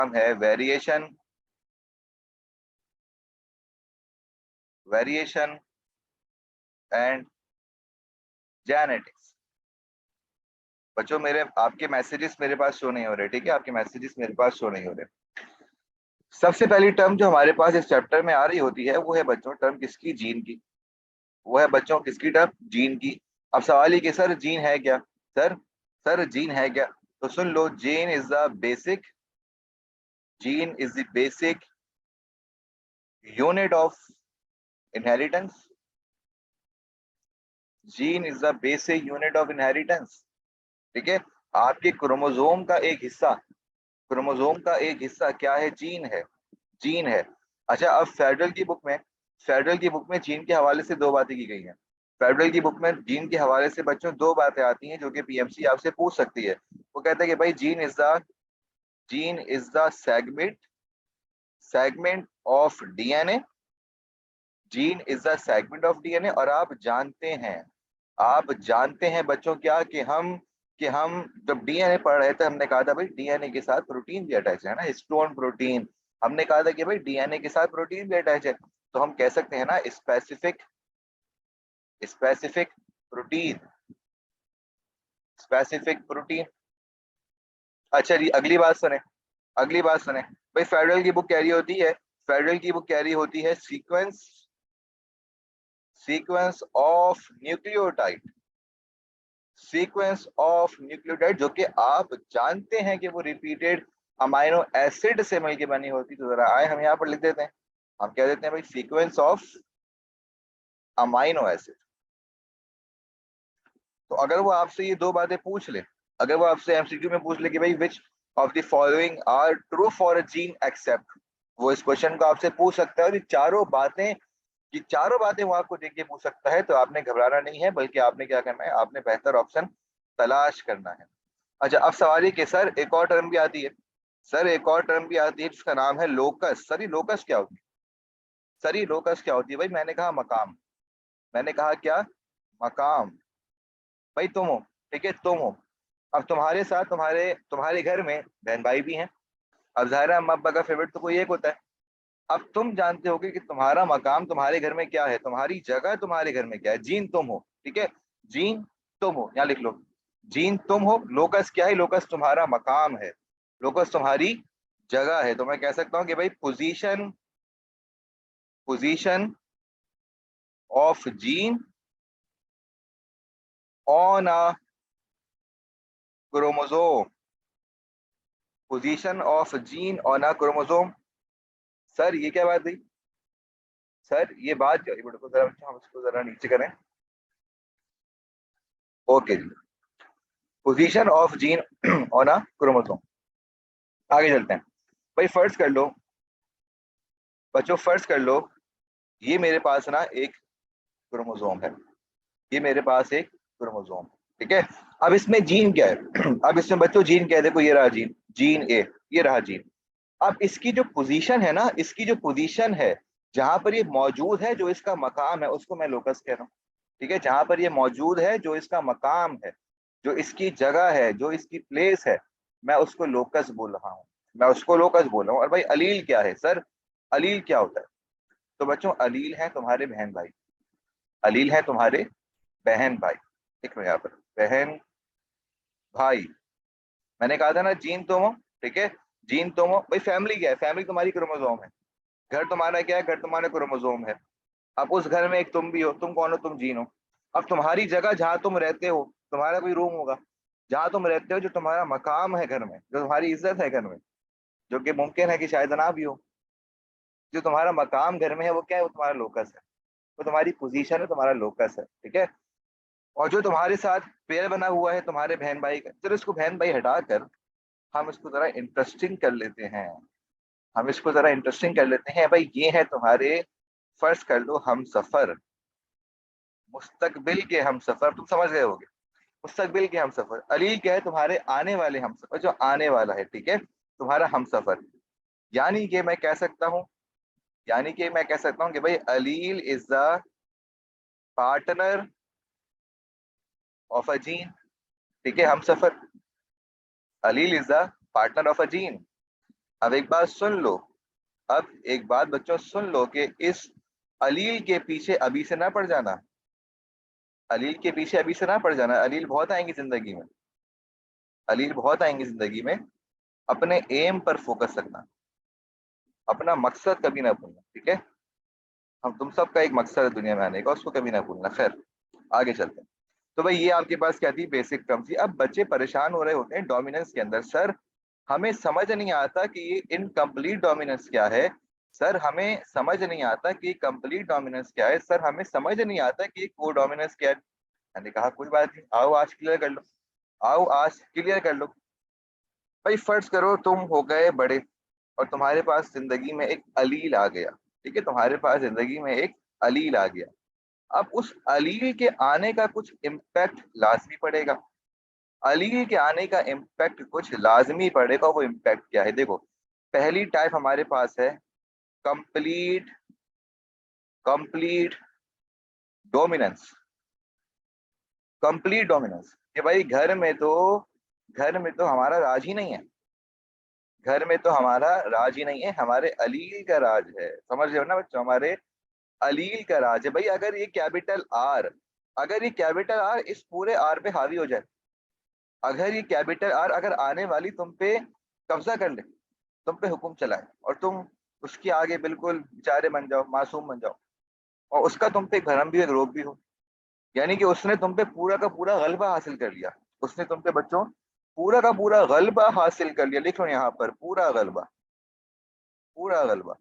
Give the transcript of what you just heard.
नाम है variation and genetics. बच्चों मेरे आपके मैसेजेस मेरे पास शो नहीं हो रहे, ठीक है, आपके मैसेजेस मेरे पास शो नहीं हो रहे। सबसे पहली टर्म जो हमारे पास इस चैप्टर में आ रही होती है वो है बच्चों टर्म किसकी, जीन की। वो है बच्चों किसकी टर्म, जीन की। अब सवाल ये कि सर जीन है क्या, सर सर जीन है क्या? तो सुन लो, gene is the basic unit of inheritance. Gene is the basic unit of inheritance, ठीक है। आपके क्रोमोसोम का एक हिस्सा, क्रोमोसोम का एक हिस्सा क्या है, जीन है, जीन है। अच्छा, अब फेडरल की बुक में जीन के हवाले से दो बातें की गई हैं। फेडरल की बुक में जीन के हवाले से बच्चों दो बातें आती हैं जो कि पीएमसी आपसे पूछ सकती है। वो कहता है कि भाई gene is the segment of DNA, gene is the segment of DNA. और आप जानते हैं बच्चों क्या कि हम जब डीएनए पढ़ रहे थे हमने कहा था भाई डीएनए के साथ प्रोटीन भी अटैच है ना, हिस्टोन प्रोटीन। हमने कहा था कि भाई डीएनए के साथ प्रोटीन भी अटैच है, तो हम कह सकते हैं ना स्पेसिफिक प्रोटीन, स्पेसिफिक प्रोटीन। अच्छा जी, अगली बात सुने भाई, फेडरल की बुक कह रही होती है, फेडरल की बुक कह रही होती है sequence of nucleotide, sequence of nucleotide, जो कि आप जानते हैं कि वो रिपीटेड अमाइनो एसिड से मिलकर बनी होती। तो जरा आए हम यहाँ पर लिख देते हैं, हम कह देते हैं भाई सीक्वेंस ऑफ अमाइनो एसिड। तो अगर वो आपसे ये दो बातें पूछ ले, अगर वो आपसे एमसीक्यू में पूछ ले कि भाई which of the following are true for a gene except, वो इस क्वेश्चन को आपसे पूछ सकता है। और ये चारों बातें वो आपको देख के पूछ सकता है, तो आपने घबराना नहीं है, बल्कि आपने क्या करना है, आपने बेहतर ऑप्शन तलाश करना है। अच्छा, अब सवाल ये कि सर एक और टर्म भी आती है, सर एक और टर्म भी आती है जिसका नाम है लोकस। सर ये लोकस क्या होती है, सर ये लोकस क्या होती है? भाई मैंने कहा मकाम, मैंने कहा क्या, मकाम। भाई तुम हो, ठीक है, तुम हो। अब तुम्हारे साथ तुम्हारे तुम्हारे घर में बहन भाई भी हैं। अब जाहिर है अम्मा अब्बा का फेवरेट तो कोई एक होता है। अब तुम जानते होगे कि तुम्हारा मकाम तुम्हारे घर में क्या है, तुम्हारी जगह तुम्हारे घर में क्या है, जीन तुम हो, ठीक है, जीन तुम हो, यहाँ लिख लो, जीन तुम हो। लोकस क्या है, लोकस तुम्हारा मकाम है, लोकस तुम्हारी जगह है। तो मैं कह सकता हूँ कि भाई position of gene on a chromosome, position of gene on a chromosome. Sir ये क्या बात हुई, सर ये बात क्या हुई? बेटा को जरा, हम इसको जरा नीचे करें। ओके जी, position of gene on a chromosome. आगे चलते हैं। भाई फर्ज कर लो बच्चों, फर्ज कर लो ये मेरे पास ना एक क्रोमोसोम है, ये मेरे पास एक क्रोमोसोम, ठीक है। अब इसमें जीन क्या है अब इसमें बच्चों जीन क्या है, देखो ये रहा जीन, जीन ए, ये रहा जीन। अब इसकी जो पोजीशन है ना, इसकी जो पोजीशन है जहां पर ये मौजूद है, जो इसका मकाम है, उसको मैं लोकस कह रहा हूँ, ठीक है। जहां पर ये मौजूद है, जो इसका मकाम है, जो इसकी जगह है, जो इसकी प्लेस है, मैं उसको लोकस बोल रहा हूँ, मैं उसको लोकस बोल रहा हूँ। और भाई अलील क्या है सर, अलील क्या होता है? तो बच्चों अलील है तुम्हारे बहन भाई, अलील है तुम्हारे बहन भाई, लिख लो यहाँ पर, बहन भाई। मैंने कहा था ना जीन तुम हो, ठीक है, जीन तुम हो। भाई फैमिली क्या है, फैमिली तुम्हारी क्रोमोसोम है। घर तुम्हारा क्या है, घर तुम्हारा क्रोमोसोम है। अब उस घर में एक तुम भी हो, तुम कौन हो, तुम जीन हो। अब तुम्हारी जगह जहां तुम रहते हो, तुम्हारा कोई रूम होगा जहां तुम रहते हो, जो तुम्हारा मकाम है घर में, जो तुम्हारी इज्जत है घर में, जो कि मुमकिन है कि शायद ना भी हो, जो तुम्हारा मकाम घर में है, वो क्या है, वो तुम्हारा लोकस है, वो तुम्हारी पोजीशन है, तुम्हारा लोकस है, ठीक है। और जो तुम्हारे साथ पेयर बना हुआ है तुम्हारे बहन भाई का, चलो इसको बहन भाई हटाकर हम इसको जरा इंटरेस्टिंग कर लेते हैं, हम इसको जरा इंटरेस्टिंग कर लेते हैं। भाई ये है तुम्हारे, फर्ज कर लो हम सफर, मुस्तकबिल के हम सफर, तुम समझ गए होगे, मुस्तकबिल के हम सफर। अली क्या है, तुम्हारे आने वाले हम सफर, जो आने वाला है, ठीक है, तुम्हारा हम सफर। यानी कि मैं कह सकता हूँ, यानी कि मैं कह सकता हूँ कि भाई allele is the partner of a gene, ठीक है, हम सफर, allele is the partner of a gene. अब एक बात सुन लो, अब एक बात बच्चों सुन लो कि इस अलील के पीछे अभी से ना पड़ जाना, अलील के पीछे अभी से ना पड़ जाना। अलील बहुत आएंगी जिंदगी में, अलील बहुत आएंगी जिंदगी में। अपने एम पर फोकस रखना, अपना मकसद कभी ना भूलना, ठीक है। हम तुम सबका एक मकसद है दुनिया में आने का, उसको कभी ना भूलना। खैर आगे चलते हैं। तो भाई ये आपके पास क्या थी, बेसिक टर्म थी। अब बच्चे परेशान हो रहे होते हैं डोमिनेंस के अंदर, सर हमें समझ नहीं आता कि ये इनकम्प्लीट डोमिनेंस क्या है, सर हमें समझ नहीं आता कि कंप्लीट डोमिनेंस क्या है, सर हमें समझ नहीं आता कि को डोमिनेंस क्या है। मैंने कहा कोई बात नहीं, आओ आज क्लियर कर लो, आओ आज क्लियर कर लो। भाई फर्ज करो तुम हो गए बड़े और तुम्हारे पास जिंदगी में एक अलील आ गया, ठीक है, तुम्हारे पास जिंदगी में एक अलील आ गया। अब उस अलील के आने का कुछ इम्पैक्ट लाजमी पड़ेगा, अलील के आने का इम्पैक्ट कुछ लाजमी पड़ेगा। वो इम्पैक्ट क्या है, देखो पहली टाइप हमारे पास है complete, complete dominance. Complete dominance कि भाई घर में तो हमारा राज ही नहीं है, घर में तो हमारा राज ही नहीं है, हमारे अलील का राज है। समझ रहे हो ना बच्चों, हमारे अलील का राज है। भाई अगर ये कैपिटल आर, अगर ये कैपिटल आर इस पूरे आर पे हावी हो जाए, अगर ये कैपिटल आर अगर आने वाली तुम पे कब्जा कर ले, तुम पे हुक्म चलाए और तुम उसके आगे बिल्कुल बेचारे बन जाओ, मासूम बन जाओ, और उसका तुम पे एक भरम भी एक रोग भी हो, यानी कि उसने तुम पे पूरा का पूरा गलबा हासिल कर लिया, उसने तुम पे बच्चों पूरा का पूरा गलबा हासिल कर लिया। लिखो यहाँ पर पूरा गलबा, पूरा गलबा।